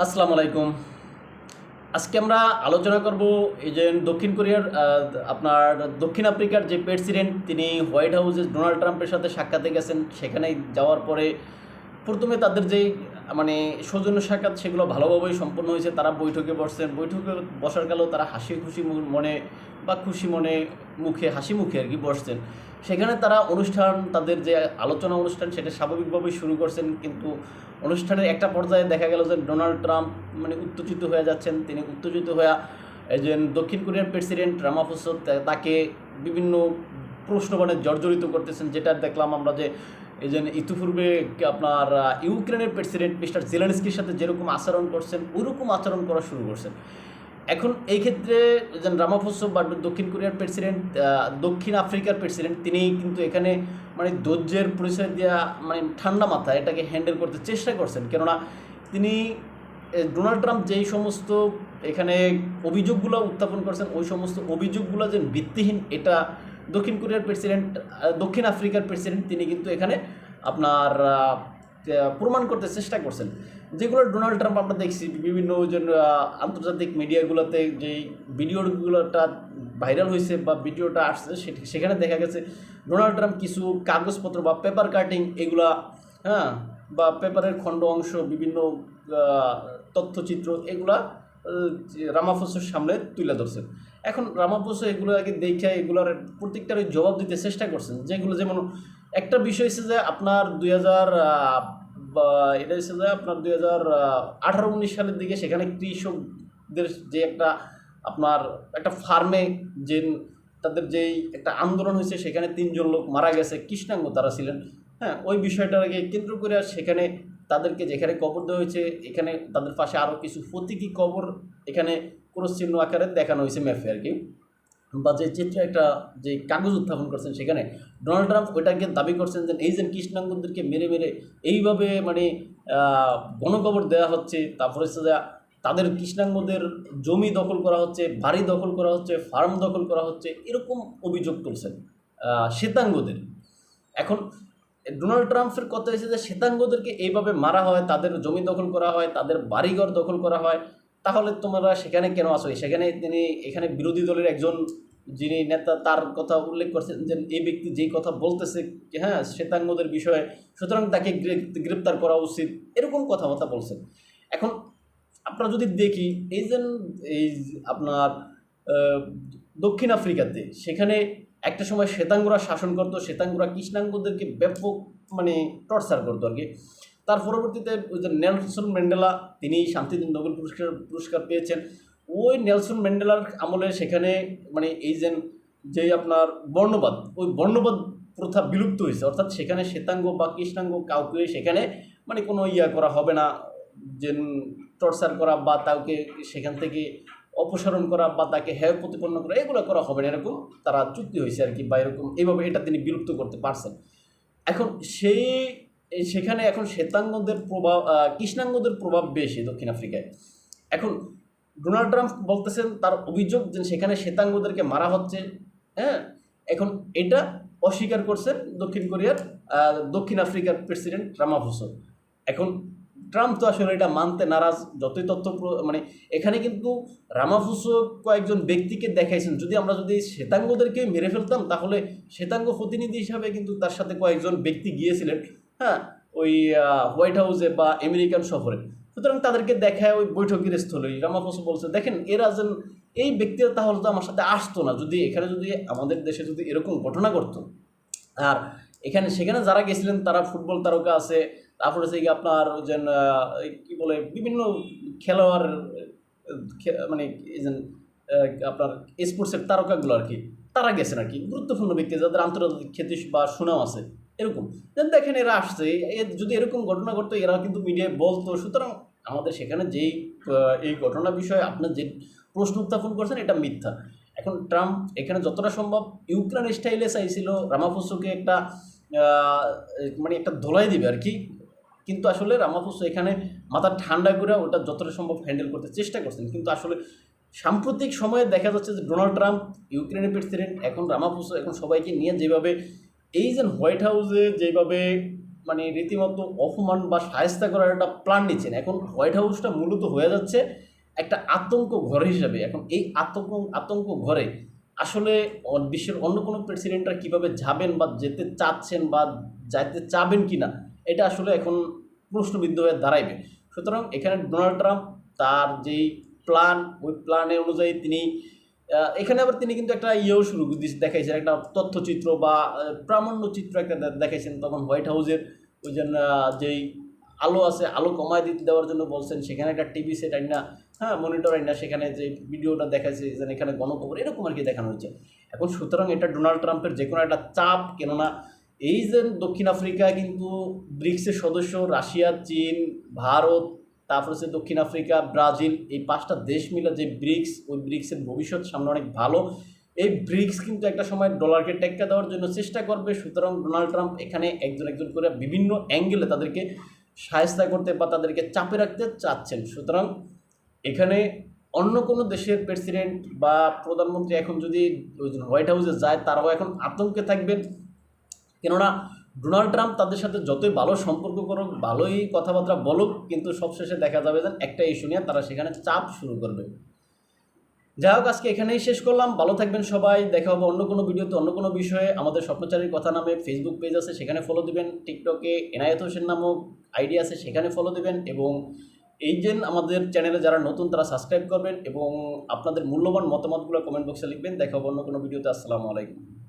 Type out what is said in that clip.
আসসালামু আলাইকুম। আজকে আমরা আলোচনা করব এই যে দক্ষিণ কোরিয়ার আপনার দক্ষিণ আফ্রিকার যে প্রেসিডেন্ট তিনি হোয়াইট হাউসে ডোনাল্ড ট্রাম্পের সাথে সাক্ষাতে গেছেন। সেখানে যাওয়ার পরে প্রথমে তাদের যেই মানে সৌজন্য সাক্ষাৎ সেগুলো ভালোভাবেই সম্পন্ন হয়েছে। তারা বৈঠকে বসছেন। বৈঠকে বসার কালেও তারা হাসি খুশি মনে বা খুশি মনে মুখে হাসি মুখে আর কি বসছেন। সেখানে তারা অনুষ্ঠান তাদের যে আলোচনা অনুষ্ঠান সেটা স্বাভাবিকভাবেই শুরু করছেন, কিন্তু অনুষ্ঠানের একটা পর্যায়ে দেখা গেল যে ডোনাল্ড ট্রাম্প মানে উত্তেজিত হয়ে যাচ্ছেন। তিনি উত্তেজিত হয়ে এই যে দক্ষিণ কোরিয়ার প্রেসিডেন্ট রামাফোসা তাকে বিভিন্ন প্রশ্নবাণে জর্জরিত করতেছেন, যেটা দেখলাম আমরা যে এই যে ইতিপূর্বে আপনার ইউক্রেনের প্রেসিডেন্ট মিস্টার জেলেনস্কির সাথে যেরকম আচরণ করছেন ওইরকম আচরণ করা শুরু করছেন। এখন এই ক্ষেত্রে যে রামাফোসা বা দক্ষিণ কোরিয়ার প্রেসিডেন্ট দক্ষিণ আফ্রিকার প্রেসিডেন্ট তিনি কিন্তু এখানে মানে ধৈর্যের পরিচয় দেওয়া মানে ঠান্ডা মাথায় এটাকে হ্যান্ডেল করতে চেষ্টা করছেন। কেননা তিনি ডোনাল্ড ট্রাম্প যেই সমস্ত এখানে অভিযোগগুলো উত্থাপন করছেন ওই সমস্ত অভিযোগগুলো যে ভিত্তিহীন এটা দক্ষিণ কোরিয়ার প্রেসিডেন্ট দক্ষিণ আফ্রিকার প্রেসিডেন্ট তিনি কিন্তু এখানে আপনার প্রমাণ করতে চেষ্টা করছেন। যেগুলো ডোনাল্ড ট্রাম্প আমরা দেখছি বিভিন্ন যে আন্তর্জাতিক মিডিয়াগুলোতে যেই ভিডিওগুলোটা ভাইরাল হয়েছে বা ভিডিওটা আসছে সেখানে দেখা গেছে ডোনাল্ড ট্রাম্প কিছু কাগজপত্র বা পেপার কাটিং এগুলা, হ্যাঁ, বা পেপারের খণ্ড অংশ বিভিন্ন তথ্যচিত্র এগুলা রামাফোসার সামনে তুলে ধরছেন। এখন রামাফোসা এগুলো আগে দেখে এগুলোর প্রত্যেকটার জবাব দিতে চেষ্টা করছেন। যেগুলো যেমন একটা বিষয় হচ্ছে যে আপনার 2000 বা এটা হচ্ছে যে আপনার 2018-19 সালের দিকে সেখানে কৃষকদের যে একটা আপনার একটা ফার্মে যে তাদের যেই একটা আন্দোলন হয়েছে সেখানে 3জন লোক মারা গেছে, কৃষ্ণাঙ্গ তারা ছিলেন। হ্যাঁ, ওই বিষয়টাকে কেন্দ্র করে সেখানে তাদেরকে যেখানে কবর দেওয়া হয়েছে এখানে তাদের পাশে আরও কিছু প্রতীকী কবর এখানে চিহ্ন আকারে দেখানো হয়েছে ম্যাপে আর কি, বা যে চিত্র একটা যে কাগজ উত্থাপন করছেন সেখানে ডোনাল্ড ট্রাম্প ওইটাকে দাবি করছেন যে এই যে কৃষ্ণাঙ্গদেরকে মেরে মেরে এইভাবে মানে গণকবর দেওয়া হচ্ছে, তারপরে হচ্ছে যে তাদের কৃষ্ণাঙ্গদের জমি দখল করা হচ্ছে, বাড়ি দখল করা হচ্ছে, ফার্ম দখল করা হচ্ছে, এরকম অভিযোগ তুলছেন শ্বেতাঙ্গদের। এখন ডোনাল্ড ট্রাম্পের কথা হয়েছে যে শ্বেতাঙ্গদেরকে এইভাবে মারা হয়, তাদের জমি দখল করা হয়, তাদের বাড়িঘর দখল করা হয়, তাহলে তোমরা সেখানে কেন আসো? সেখানে তিনি এখানে বিরোধী দলের একজন যিনি নেতা তার কথা উল্লেখ করছেন যে এই ব্যক্তি যেই কথা বলতেছে, হ্যাঁ, শ্বেতাঙ্গদের বিষয়ে, সুতরাং তাকে গ্রেপ্তার করা উচিত, এরকম কথাবার্তা বলছেন। এখন আপনারা যদি দেখি এই যে এই আপনার দক্ষিণ আফ্রিকাতে সেখানে একটা সময় শ্বেতাঙ্গরা শাসন করতো, শ্বেতাঙ্গরা কৃষ্ণাঙ্গদেরকে ব্যাপক মানে টর্চার করতো আর কি। তার পরবর্তীতে ওই যে নেলসন ম্যান্ডেলা তিনি শান্তি নোবেল পুরস্কার পেয়েছেন। ওই নেলসন ম্যান্ডেলার আমলে সেখানে মানে এই যে আপনার বর্ণবাদ, ওই বর্ণবাদ প্রথা বিলুপ্ত হয়েছে। অর্থাৎ সেখানে শ্বেতাঙ্গ বা কৃষ্ণাঙ্গ কাউকে সেখানে মানে কোনো করা হবে না, যে টর্চার করা বা তাকে সেখান থেকে অপসারণ করা বা তাকে হেয় প্রতিপন্ন করা এগুলো করা হবে না, এরকম তারা চুক্তি হয়েছে আর কি, বা এরকম এইভাবে এটা তিনি বিলুপ্ত করতে পারছেন। এখন সেখানে এখন শ্বেতাঙ্গদের প্রভাব কৃষ্ণাঙ্গদের প্রভাব বেশি দক্ষিণ আফ্রিকায়। এখন ডোনাল্ড ট্রাম্প বলতেছেন তার অভিযোগ যে সেখানে শ্বেতাঙ্গদেরকে মারা হচ্ছে, হ্যাঁ। এখন এটা অস্বীকার করছেন দক্ষিণ আফ্রিকার প্রেসিডেন্ট রামাফোসা। এখন ট্রাম্প তো আসলে এটা মানতে নারাজ। যতই তথ্য মানে এখানে কিন্তু রামাফোসা কয়েকজন ব্যক্তিকে দেখাইছেন, যদি শ্বেতাঙ্গদেরকে মেরে ফেলতাম তাহলে শ্বেতাঙ্গ প্রতিনিধি হিসাবে কিন্তু তার সাথে কয়েকজন ব্যক্তি গিয়েছিলেন, হ্যাঁ, ওই হোয়াইট হাউসে বা আমেরিকান সফরে। সুতরাং তাদেরকে দেখায় ওই বৈঠকের স্থলে রামাফোসা বলছে দেখেন এরা যেন এই ব্যক্তিরা তাহলে তো আমার সাথে আসতো না যদি আমাদের দেশে যদি এরকম ঘটনা ঘটতো। আর সেখানে যারা গেছিলেন তারা ফুটবল তারকা আছে, তারপরে হচ্ছে আপনার যেন কী বলে বিভিন্ন খেলোয়াড় মানে আপনার স্পোর্টসের তারকাগুলো আর কি, তারা গেছেন আর কি, গুরুত্বপূর্ণ ব্যক্তি যাদের আন্তর্জাতিক খ্যাতি বা সুনাম আছে এরকম। দেন দেখেন এরা আসছে, যদি এরকম ঘটনা ঘটতো এরাও কিন্তু মিডিয়ায় বলতো। সুতরাং আমাদের সেখানে এই ঘটনা বিষয়ে আপনার যে প্রশ্ন উত্থাপন করছেন এটা মিথ্যা। এখন ট্রাম্প এখানে যতটা সম্ভব ইউক্রেন স্টাইলে চাইছিল রামাফোসাকে একটা মানে একটা ধোলাই দিবে আর কি, কিন্তু আসলে রামাফোসা এখানে মাথা ঠান্ডা করে ওটা যতটা সম্ভব হ্যান্ডেল করতে চেষ্টা করছেন। কিন্তু আসলে সাম্প্রতিক সময়ে দেখা যাচ্ছে যে ডোনাল্ড ট্রাম্প ইউক্রেনের প্রেসিডেন্ট, এখন রামাফোসা এখন সবাইকে নিয়ে যেভাবে এই যে হোয়াইট হাউসে যেভাবে মানে রীতিমতো অপমান বা শায়েস্তা করার একটা প্ল্যান নিচ্ছেন। এখন হোয়াইট হাউসটা মূলত হয়ে যাচ্ছে একটা আতঙ্ক ঘর হিসাবে। এখন এই আতঙ্ক ঘরে আসলে বিশ্বের অন্য কোনো প্রেসিডেন্টরা কীভাবে যাবেন বা যেতে চাচ্ছেন বা যাইতে চাবেন কি না, এটা আসলে এখন প্রশ্নবিদ্ধ হয়ে দাঁড়াইবে। সুতরাং এখানে ডোনাল্ড ট্রাম্প তার যেই প্ল্যান, ওই প্ল্যানের অনুযায়ী তিনি এখানে আবার তিনি কিন্তু একটা শুরু দেখাইছেন, একটা তথ্যচিত্র বা প্রামাণ্য চিত্র একটা দেখাইছেন। তখন হোয়াইট হাউসের ওই যে যেই আলো আছে, আলো কমায় দিতে দেওয়ার জন্য বলছেন, সেখানে একটা টিভি সেট আইনা, হ্যাঁ মনিটর আইনা সেখানে যে ভিডিওটা দেখাচ্ছে যেন এখানে গণখবর এরকম আর কি দেখানো হচ্ছে এখন। সুতরাং এটা ডোনাল্ড ট্রাম্পের যে কোনো একটা চাপ, কেননা এই যে দক্ষিণ আফ্রিকা কিন্তু ব্রিক্সের সদস্য, রাশিয়া, চীন, ভারত, তারপর হচ্ছে দক্ষিণ আফ্রিকা, ব্রাজিল, এই 5টা দেশ মিলে যে ব্রিক্স, ওই ব্রিক্সের ভবিষ্যৎ সামনে অনেক ভালো। এই ব্রিক্স কিন্তু একটা সময় ডলারকে টেক্কা দেওয়ার জন্য চেষ্টা করবে। সুতরাং ডোনাল্ড ট্রাম্প এখানে একজন একজন করে বিভিন্ন অ্যাঙ্গেলে তাদেরকে সাহায্য করতে বা তাদেরকে চাপে রাখতে চাচ্ছেন। সুতরাং এখানে অন্য কোনো দেশের প্রেসিডেন্ট বা প্রধানমন্ত্রী এখন যদি হোয়াইট হাউসে যায়, তারাও এখন আতঙ্কে থাকবেন। কেননা ডোনাল্ড ট্রাম্প তাদের সাথে যতই ভালো সম্পর্ক করুক, ভালোই কথাবার্তা বলুক, কিন্তু সবশেষে দেখা যাবে যে একটা ইস্যু নিয়ে তারা সেখানে চাপ শুরু করবে। যাই হোক, আজকে এখানেই শেষ করলাম। ভালো থাকবেন সবাই, দেখা হবে অন্য কোনো ভিডিওতে অন্য কোনো বিষয়ে। আমাদের স্বপ্নচারীর কথা নামে ফেসবুক পেজ আছে, সেখানে ফলো দিবেন। টিকটকে এনায়েত হোসেন নামক আইডি আছে, সেখানে ফলো দিবেন। এবং এই যে আমাদের চ্যানেলে যারা নতুন তারা সাবস্ক্রাইব করবেন এবং আপনাদের মূল্যবান মতামতগুলো কমেন্ট বক্সে লিখবেন। দেখা হবে অন্য কোনো ভিডিওতে। আসসালামু আলাইকুম।